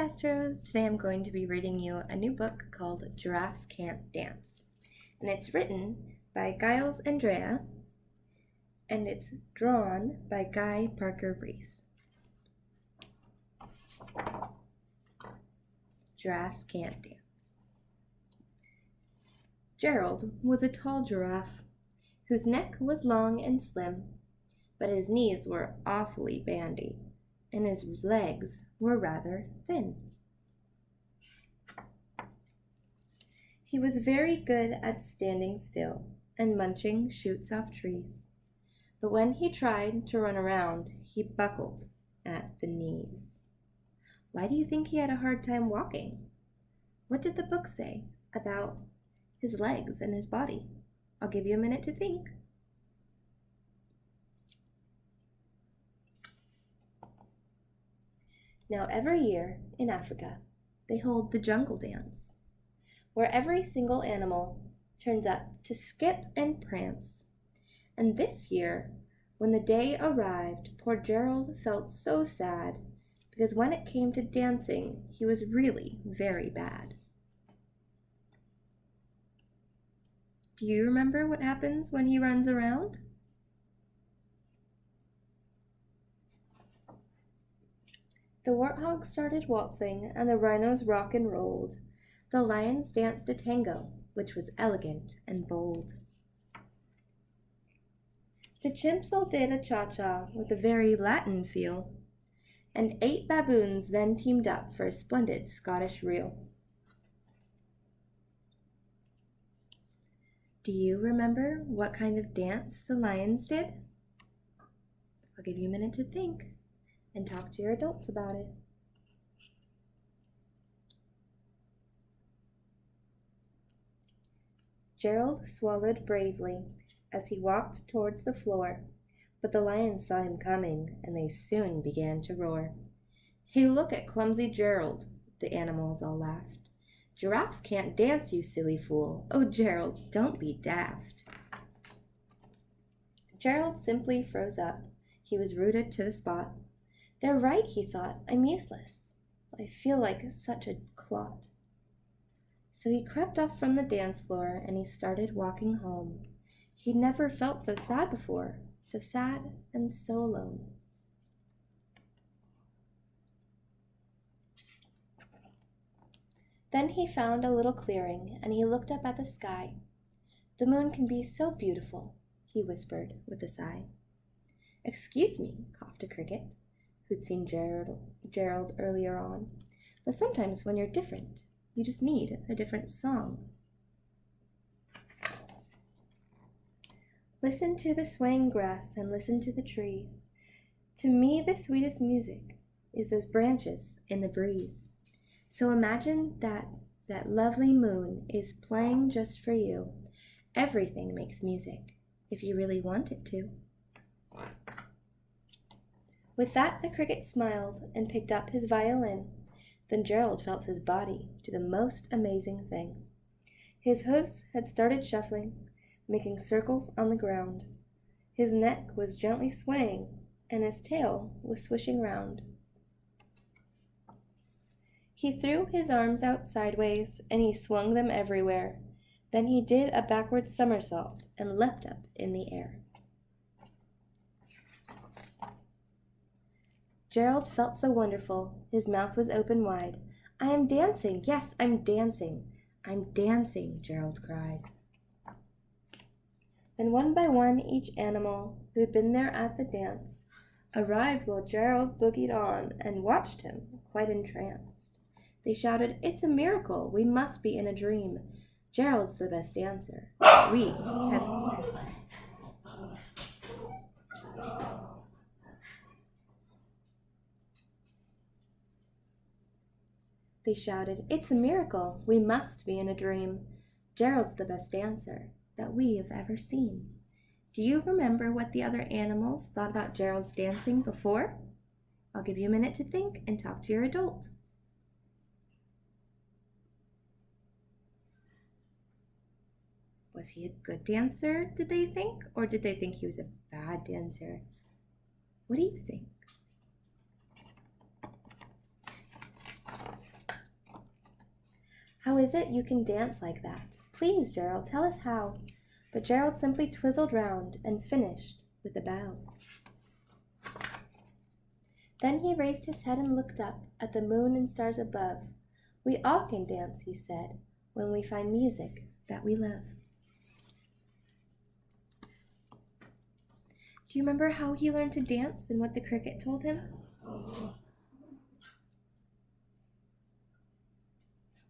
Astros! Today I'm going to be reading you a new book called Giraffes Can't Dance. And it's written by Giles Andrea, and it's drawn by Guy Parker Reese. Giraffes Can't Dance. Gerald was a tall giraffe whose neck was long and slim, but his knees were awfully bandy, and his legs were rather thin. He was very good at standing still and munching shoots off trees, but when he tried to run around, he buckled at the knees. Why do you think he had a hard time walking? What did the book say about his legs and his body? I'll give you a minute to think. Now, every year in Africa, they hold the jungle dance, where every single animal turns up to skip and prance. And this year, when the day arrived, poor Gerald felt so sad, because when it came to dancing, he was really very bad. Do you remember what happens when he runs around? The warthogs started waltzing, and the rhinos rock and rolled. The lions danced a tango, which was elegant and bold. The chimps all did a cha-cha with a very Latin feel, and 8 baboons then teamed up for a splendid Scottish reel. Do you remember what kind of dance the lions did? I'll give you a minute to think and talk to your adults about it. Gerald swallowed bravely as he walked towards the floor, but the lions saw him coming, and they soon began to roar. "Hey, look at clumsy Gerald," the animals all laughed. "Giraffes can't dance, you silly fool. Oh, Gerald, don't be daft." Gerald simply froze up. He was rooted to the spot. "They're right," he thought. "I'm useless. I feel like such a clot." So he crept off from the dance floor and he started walking home. He'd never felt so sad before, so sad and so alone. Then he found a little clearing and he looked up at the sky. "The moon can be so beautiful," he whispered with a sigh. "Excuse me," coughed a cricket, who'd seen Gerald earlier on, "but sometimes when you're different, you just need a different song." Listen to the swaying grass and listen to the trees. To me the sweetest music is those branches in the breeze. So imagine that lovely moon is playing just for you. Everything makes music if you really want it to. With that, the cricket smiled and picked up his violin. Then Gerald felt his body do the most amazing thing. His hooves had started shuffling, making circles on the ground. His neck was gently swaying, and his tail was swishing round. He threw his arms out sideways, and he swung them everywhere. Then he did a backward somersault and leapt up in the air. Gerald felt so wonderful. His mouth was open wide. "I am dancing! Yes, I'm dancing! I'm dancing!" Gerald cried. Then one by one each animal who had been there at the dance arrived while Gerald boogied on and watched him, quite entranced. They shouted, "It's a miracle! We must be in a dream! Gerald's the best dancer. We have..." They shouted, "It's a miracle! We must be in a dream! Gerald's the best dancer that we have ever seen." Do you remember what the other animals thought about Gerald's dancing before? I'll give you a minute to think and talk to your adult. Was he a good dancer, did they think? Or did they think he was a bad dancer? What do you think? How is it you can dance like that? Please, Gerald, tell us how. But Gerald simply twizzled round and finished with a bow. Then he raised his head and looked up at the moon and stars above. We all can dance, he said, when we find music that we love. Do you remember how he learned to dance and what the cricket told him?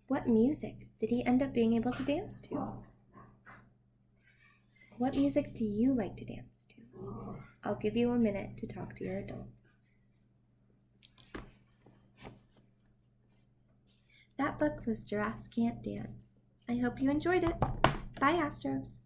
What music did he end up being able to dance to? What music do you like to dance to? I'll give you a minute to talk to your adult. That book was Giraffes Can't Dance. I hope you enjoyed it. Bye, Astros.